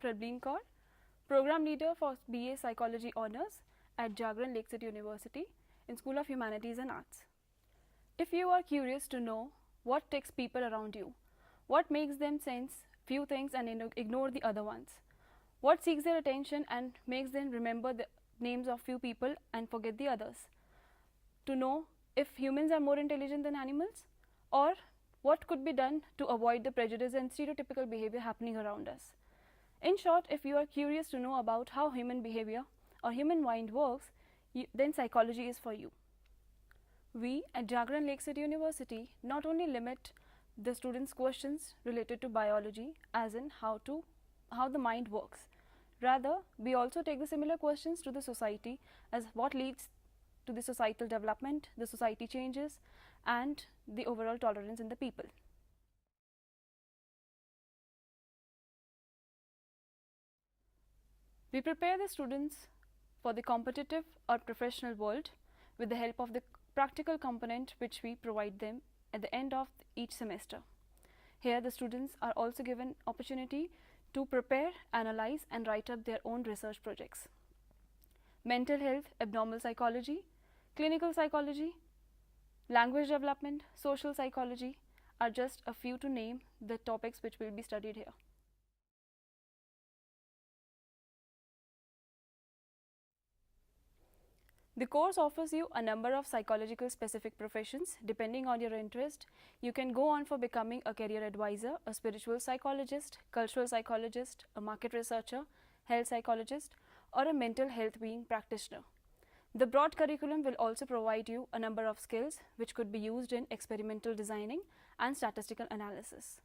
Prableen Kaur, Program Leader for BA Psychology Honours at Jagran Lake City University in School of Humanities and Arts. If you are curious to know what takes people around you, what makes them sense few things and ignore the other ones, what seeks their attention and makes them remember the names of few people and forget the others, to know if humans are more intelligent than animals, or what could be done to avoid the prejudice and stereotypical behavior happening around us. In short, if you are curious to know about how human behavior or human mind works, then psychology is for you. We at Jagran Lake City University not only limit the students' questions related to biology, as in how the mind works. Rather, we also take the similar questions to the society as what leads to the societal development, the society changes, and the overall tolerance in the people. We prepare the students for the competitive or professional world with the help of the practical component which we provide them at the end of each semester. Here the students are also given opportunity to prepare, analyze and write up their own research projects. Mental health, abnormal psychology, clinical psychology, language development, social psychology are just a few to name the topics which will be studied here. The course offers you a number of psychological specific professions. Depending on your interest, you can go on for becoming a career advisor, a spiritual psychologist, cultural psychologist, a market researcher, health psychologist, or a mental health being practitioner. The broad curriculum will also provide you a number of skills which could be used in experimental designing and statistical analysis.